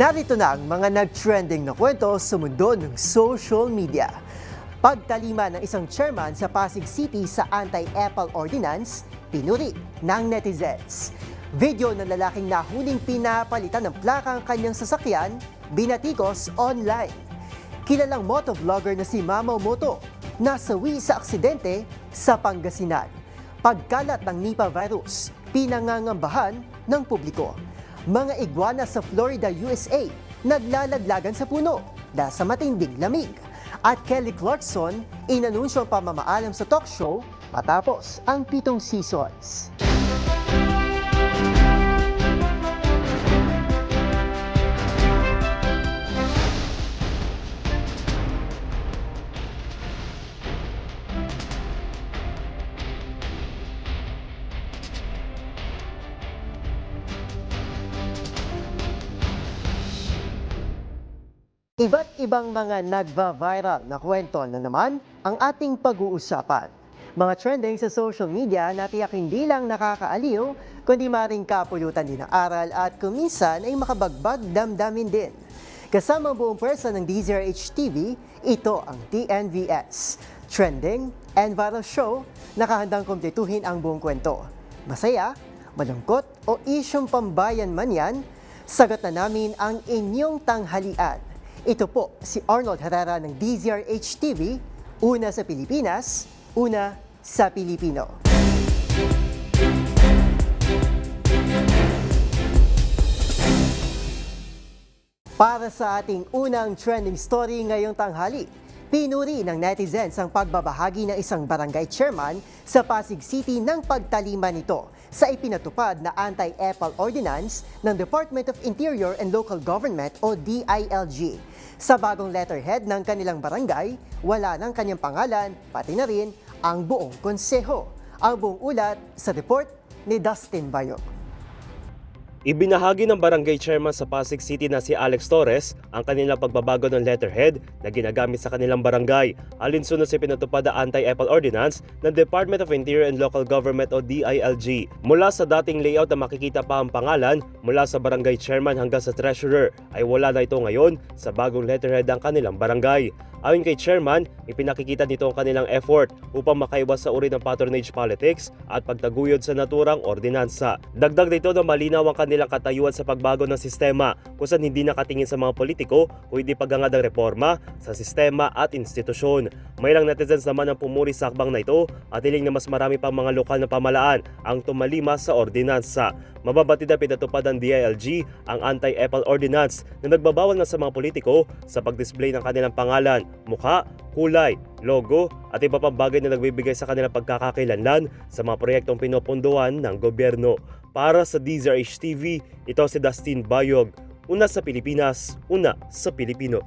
Narito na ang mga nag-trending na kwento sa mundo ng social media. Pagtalima ng isang chairman sa Pasig City sa anti-Apple ordinance, pinuri ng netizens. Video ng lalaking nahuling pinapalitan ng plaka ang kanyang sasakyan, binatikos online. Kilalang motovlogger na si Mamaw Moto, nasawi sa aksidente sa Pangasinan. Pagkalat ng Nipah virus, pinangangambahan ng publiko. Mga iguana sa Florida, USA, naglalaglagan sa puno dahil sa matinding lamig. At Kelly Clarkson, inanunsyo ang pamamaalam sa talk show matapos ang 7 seasons. Iba't ibang mga nagva-viral na kwento na naman ang ating pag-uusapan. Mga trending sa social media na tiyak hindi lang nakakaaliw, kundi maring kapulutan din ng aral at kuminsan ay makabagbag damdamin din. Kasama ang buong pwersa ng DZRH TV, ito ang TNVS. Trending and Viral Show, nakahandang kumpletuhin ang buong kwento. Masaya, malungkot o isyong pambayan man yan, sagot na namin ang inyong tanghalian. Ito po si Arnold Herrera ng DZRH TV, una sa Pilipinas, una sa Pilipino. Para sa ating unang trending story ngayong tanghali, pinuri ng netizens ang pagbabahagi ng isang barangay chairman sa Pasig City ng pagtalima nito sa ipinatupad na anti-Apple ordinance ng Department of Interior and Local Government o DILG. Sa bagong letterhead ng kanilang barangay, wala ng kanyang pangalan, pati na rin ang buong konseho. Ang buong ulat sa report ni Dustin Bayog. Ibinahagi ng barangay chairman sa Pasig City na si Alex Torres ang kanilang pagbabago ng letterhead na ginagamit sa kanilang barangay alinsunod sa pinatupad na anti-Apple ordinance ng Department of Interior and Local Government o DILG. Mula sa dating layout na makikita pa ang pangalan mula sa barangay chairman hanggang sa treasurer ay wala na ito ngayon sa bagong letterhead ng kanilang barangay. Ayon kay chairman, ipinakikita nito ang kanilang effort upang makaiwas sa uri ng patronage politics at pagtaguyod sa naturang ordinansa. Dagdag nito na malinaw ang kanilang katayuan sa pagbago ng sistema kung saan hindi nakatingin sa mga politiko kundi paghangad ng reforma sa sistema at institusyon. May ilang netizens naman ang pumuri sa akbang na ito at hiling na mas marami pang mga lokal na pamahalaan ang tumalima sa ordinansa. Mababatid na pinatupad ng DILG ang anti-Apple ordinance na nagbabawal na sa mga politiko sa pag-display ng kanilang pangalan, mukha, kulay, logo at iba pang bagay na nagbibigay sa kanilang pagkakakilanlan sa mga proyektong pinopondohan ng gobyerno. Para sa DZRH TV, ito si Dustin Bayog, una sa Pilipinas, una sa Pilipino.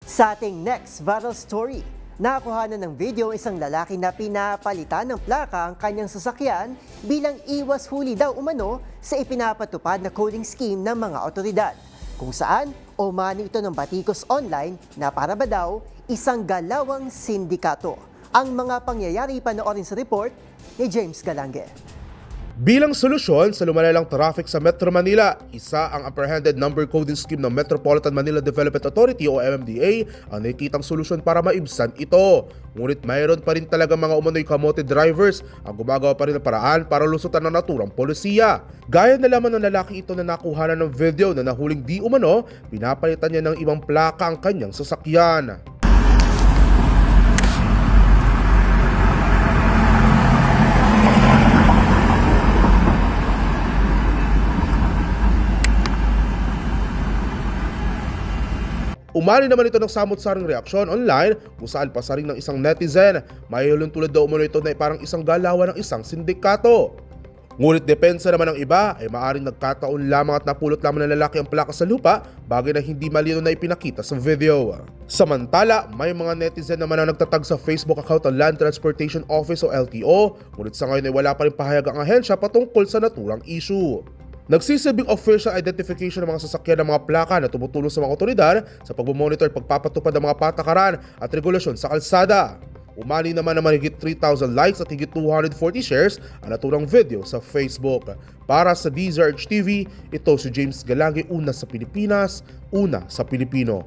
Sa ating next viral story, nakuhanan ng video isang lalaki na pinapalitan ng plaka ang kanyang sasakyan bilang iwas huli daw umano sa ipinapatupad na coding scheme ng mga otoridad. Kung saan, umani ito ng batikos online na para ba daw isang galawang sindikato. Ang mga pangyayari panoorin sa report ni James Galange. Bilang solusyon sa lumalalang traffic sa Metro Manila, isa ang apprehended number coding scheme ng Metropolitan Manila Development Authority o MMDA ang nakikitang solusyon para maibsan ito. Ngunit mayroon pa rin talaga mga umano'y kamote drivers ang gumagawa pa rin ng paraan para lusutan ng naturang polisiya. Gaya na lamang ng lalaki ito na nakuhanan ng video na nahuling di umano, pinapalitan niya ng ibang plaka ang kanyang sasakyan. Umali naman ito ng samot-saring reaksyon online kung saan pasaring ng isang netizen. Mahihulong tulad daw umano ito na parang isang galawan ng isang sindikato. Ngunit depensa naman ng iba ay maaaring nagkataon lamang at napulot lamang ng lalaki ang plaka sa lupa, bagay na hindi malino na ipinakita sa video. Samantala, may mga netizen naman ang nagtatag sa Facebook account ng Land Transportation Office o LTO, ngunit sa ngayon ay wala pa rin pahayag ang ahensya patungkol sa naturang issue. Nagsisilbing official identification ng mga sasakyan ng mga plaka na tumutulong sa mga otoridad sa pagmamonitor at pagpapatupad ng mga patakaran at regulasyon sa kalsada. Umani naman na mahigit 3,000 likes at higit 240 shares ang naturang video sa Facebook. Para sa DZRH TV, ito si James Galagi, una sa Pilipinas, una sa Pilipino.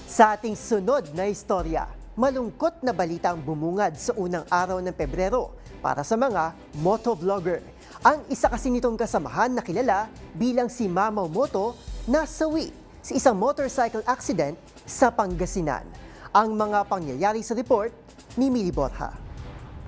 Sa ating sunod na istorya, malungkot na balita ang bumungad sa unang araw ng Pebrero para sa mga motovlogger. Ang isa kasi nitong kasamahan na kilala bilang si Mamaw Moto nasawi sa isang motorcycle accident sa Pangasinan. Ang mga pangyayari sa report ni Mili Borja.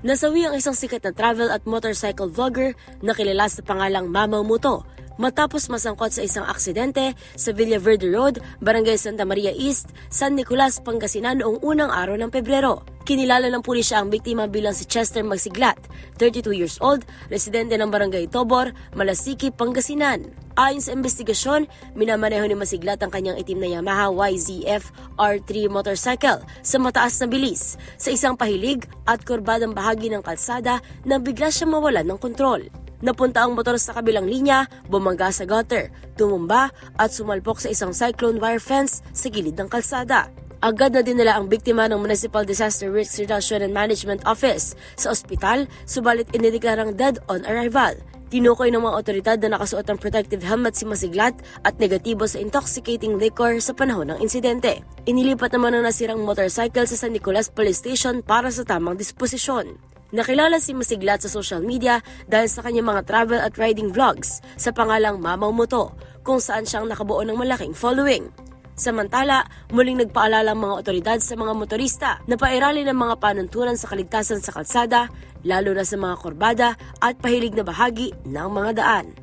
Nasawi ang isang sikat na travel at motorcycle vlogger na kilala sa pangalang Mamaw Moto matapos masangkot sa isang aksidente sa Villaverde Road, Barangay Santa Maria East, San Nicolas, Pangasinan noong unang araw ng Pebrero. Kinilala ng pulisya ang biktima bilang si Chester Magsiglat, 32 years old, residente ng Barangay Tobor, Malasiki, Pangasinan. Ayon sa investigasyon, minamaneho ni Masiglat ang kanyang itim na Yamaha YZF R3 motorcycle sa mataas na bilis sa isang pahilig at kurbadang bahagi ng kalsada na bigla siyang mawalan ng kontrol. Napunta ang motor sa kabilang linya, bumangga sa gutter, tumumba at sumalpok sa isang cyclone wire fence sa gilid ng kalsada. Agad na dinala ang biktima ng Municipal Disaster Risk Reduction and Management Office sa ospital, subalit inideklarang dead on arrival. Tinukoy ng mga otoridad na nakasuot ng protective helmet si Masiglat at negatibo sa intoxicating liquor sa panahon ng insidente. Inilipat naman ang nasirang motorcycle sa San Nicolas Police Station para sa tamang disposisyon. Nakilala si Masiglat sa social media dahil sa kanyang mga travel at riding vlogs sa pangalang Mamaw Moto, kung saan siyang nakabuo ng malaking following. Samantala, muling nagpaalala ang mga otoridad sa mga motorista na pairalin ang mga panuntunan sa kaligtasan sa kalsada, lalo na sa mga kurbada at pahilig na bahagi ng mga daan.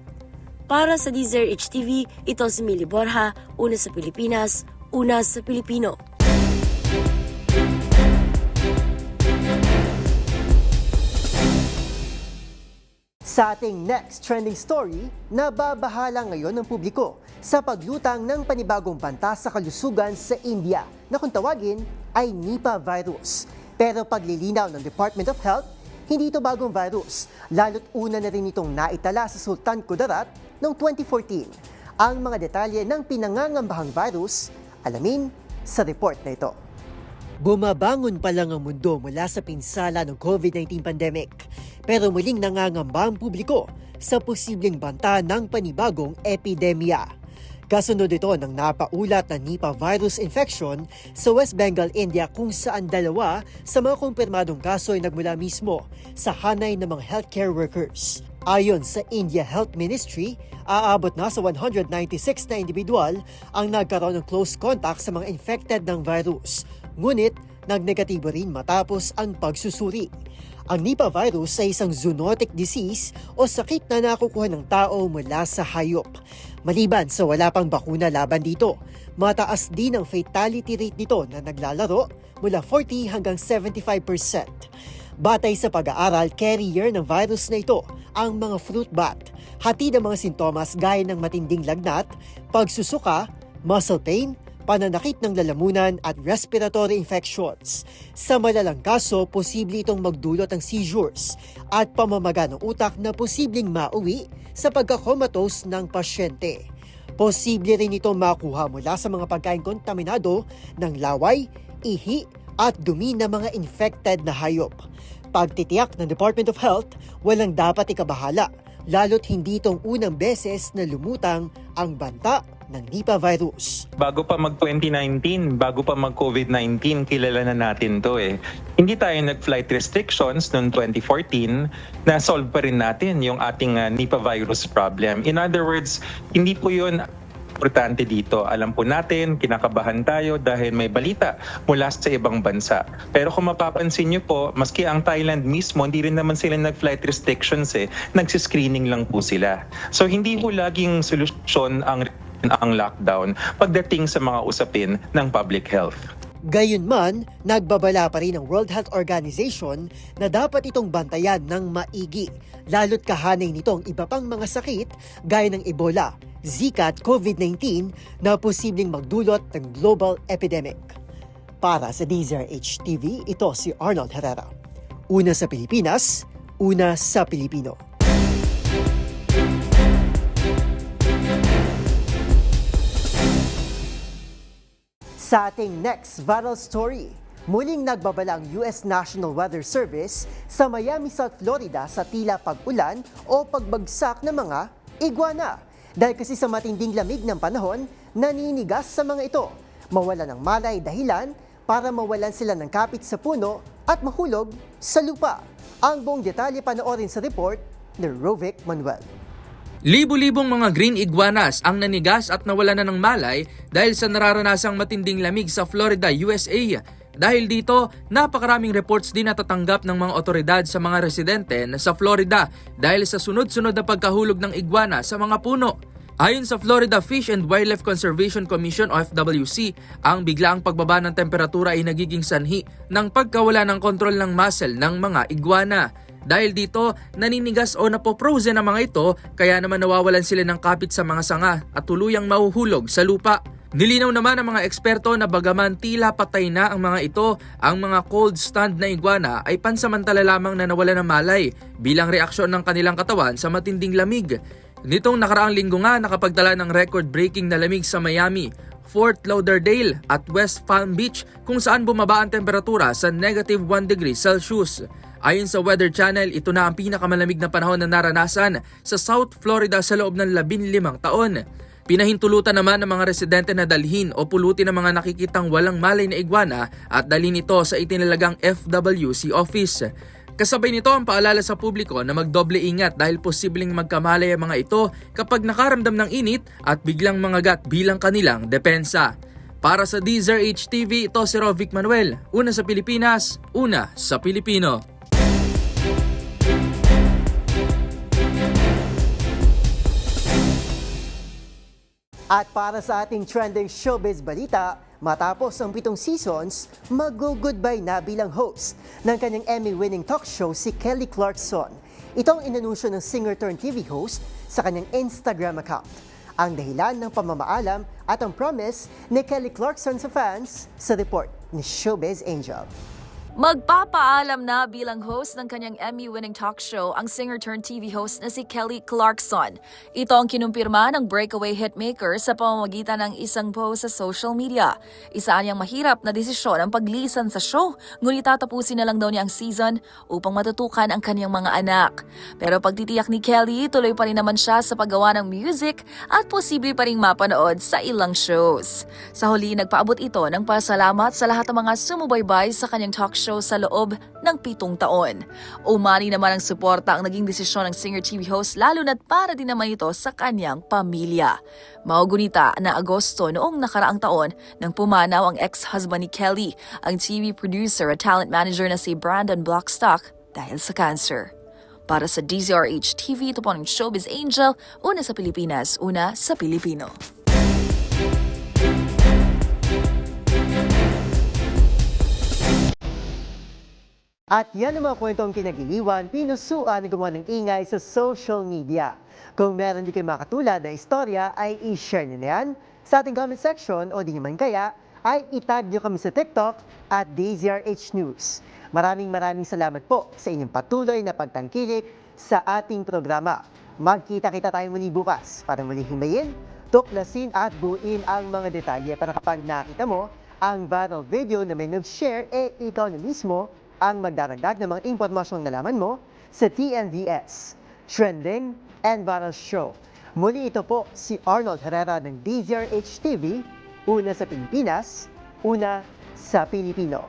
Para sa DZRH TV, ito si Mili Borja, una sa Pilipinas, una sa Pilipino. Sa ating next trending story, nababahala ngayon ng publiko sa paglutang ng panibagong banta sa kalusugan sa India na kung tawagin ay Nipah virus. Pero paglilinaw ng Department of Health, hindi ito bagong virus, lalo't una na rin itong naitala sa Sultan Kudarat noong 2014. Ang mga detalye ng pinangangambahang virus, alamin sa report na ito. Bumabangon pa lang ang mundo mula sa pinsala ng COVID-19 pandemic, pero muling nangangamba ang publiko sa posibleng banta ng panibagong epidemya. Kasunod ito ng napaulat na Nipah virus infection sa West Bengal, India, kung saan dalawa sa mga kumpirmadong kaso ay nagmula mismo sa hanay ng mga healthcare workers. Ayon sa India Health Ministry, aabot na sa 196 na individual ang nagkaroon ng close contact sa mga infected ng virus. Ngunit, nagnegatibo rin matapos ang pagsusuri. Ang Nipah virus ay isang zoonotic disease o sakit na nakukuha ng tao mula sa hayop. Maliban sa wala pang bakuna laban dito, mataas din ang fatality rate nito na naglalaro mula 40 hanggang 75%. Batay sa pag-aaral, carrier ng virus na ito ang mga fruit bat. Hatid ang mga sintomas gaya ng matinding lagnat, pagsusuka, muscle pain, pananakit ng lalamunan at respiratory infections. Sa malalang kaso, posible itong magdulot ng seizures at pamamaga ng utak na posibleng mauwi sa pagka-comatose ng pasyente. Posible rin itong makuha mula sa mga pagkain kontaminado ng laway, ihi at dumi ng mga infected na hayop. Pagtitiyak ng Department of Health, walang dapat ikabahala, lalo't hindi itong unang beses na lumutang ang banta ng Nipah virus. Bago pa mag-2019, bago pa mag-COVID-19, kilala na natin to eh. Hindi tayo nag-flight restrictions noong 2014, na-solve pa rin natin yung ating Nipah virus problem. In other words, hindi po yun importante dito. Alam po natin, kinakabahan tayo dahil may balita mula sa ibang bansa. Pero kung mapapansin nyo po, maski ang Thailand mismo, hindi rin naman sila nag-flight restrictions eh. Nagsiscreening lang po sila. So hindi po laging solusyon ang lockdown pagdating sa mga usapin ng public health. Gayunman, nagbabala pa rin ang World Health Organization na dapat itong bantayan ng maigi, lalo't kahanay nitong iba pang mga sakit gaya ng Ebola, Zika at COVID-19 na posibleng magdulot ng global epidemic. Para sa DZRH TV, ito si Arnold Herrera. Una sa Pilipinas, una sa Pilipino. Sa ating next viral story, muling nagbabala ang US National Weather Service sa Miami, South Florida sa tila pag-ulan o pagbagsak ng mga iguana. Dahil kasi sa matinding lamig ng panahon, naninigas sa mga ito. Mawala ng malay dahilan para mawalan sila ng kapit sa puno at mahulog sa lupa. Ang buong detalye panoorin sa report ni Rovic Manuel. Libo-libong mga green iguanas ang nanigas at nawalan na ng malay dahil sa nararanasang matinding lamig sa Florida, USA. Dahil dito, napakaraming reports din natatanggap ng mga otoridad sa mga residente na sa Florida dahil sa sunod-sunod na pagkahulog ng iguana sa mga puno. Ayon sa Florida Fish and Wildlife Conservation Commission o FWC, ang biglaang pagbaba ng temperatura ay nagiging sanhi ng pagkawala ng kontrol ng muscle ng mga iguana. Dahil dito, naninigas o napoprozen ang mga ito, kaya naman nawawalan sila ng kapit sa mga sanga at tuluyang mahuhulog sa lupa. Nilinaw naman ng mga eksperto na bagaman tila patay na ang mga ito, ang mga cold stunned na iguana ay pansamantala lamang na nawala ng malay bilang reaksyon ng kanilang katawan sa matinding lamig. Nitong nakaraang linggo nga nakapagtala ng record-breaking na lamig sa Miami, Fort Lauderdale at West Palm Beach kung saan bumaba ang temperatura sa -1 degree Celsius. Ayon sa Weather Channel, ito na ang pinakamalamig na panahon na naranasan sa South Florida sa loob ng 15 taon. Pinahintulutan naman ng mga residente na dalhin o pulutin ang mga nakikitang walang malay na iguana at dalhin ito sa itinalagang FWC office. Kasabay nito ang paalala sa publiko na magdoble ingat dahil posibleng magkamalay ang mga ito kapag nakaramdam ng init at biglang mangagat bilang kanilang depensa. Para sa DZRH TV, ito si Rovic Manuel. Una sa Pilipinas, una sa Pilipino. At para sa ating trending showbiz balita, matapos ang 7 seasons, mag-goodbye na bilang host ng kanyang Emmy-winning talk show si Kelly Clarkson. Ito ang inanunsyo ng singer-turned-TV host sa kanyang Instagram account. Ang dahilan ng pamamaalam at ang promise ni Kelly Clarkson sa fans sa report ni Showbiz Angel. Magpapaalam na bilang host ng kanyang Emmy-winning talk show ang singer-turned-TV host na si Kelly Clarkson. Ito ang kinumpirma ng breakaway hitmaker sa pamamagitan ng isang post sa social media. Isa niyang mahirap na desisyon ang paglisan sa show, ngunit tatapusin na lang daw niya ang season upang matutukan ang kanyang mga anak. Pero pagtitiyak ni Kelly, tuloy pa rin naman siya sa paggawa ng music at posible pa rin mapanood sa ilang shows. Sa huli, nagpaabot ito ng pasalamat sa lahat ng mga sumubaybay sa kanyang talk show sa loob ng 7 taon. Umani naman ang suporta ang naging desisyon ng singer-TV host lalo na't para din naman ito sa kanyang pamilya. Maugunita na Agosto noong nakaraang taon nang pumanaw ang ex-husband ni Kelly, ang TV producer at talent manager na si Brandon Blockstock dahil sa cancer. Para sa DZRH TV, ito po ng Showbiz Angel, una sa Pilipinas, una sa Pilipino. At yan ang mga kwentong kinagiliwan, pinusuan at gumawa ng ingay sa social media. Kung meron di kayo makatulad na istorya, ay i-share nyo na yan sa ating comment section o di naman kaya ay itag nyo kami sa TikTok at DZRH News. Maraming salamat po sa inyong patuloy na pagtangkilik sa ating programa. Magkita-kita tayo muli bukas para muli himayin, tuklasin at buuin ang mga detalye para kapag nakita mo ang viral video na may nag-share, ikaw na mismo ang magdaragdag ng mga impormasyong nalaman mo sa TNVS, Trending and Viral Show. Muli ito po si Arnold Herrera ng DZRH TV, una sa Pilipinas, una sa Pilipino.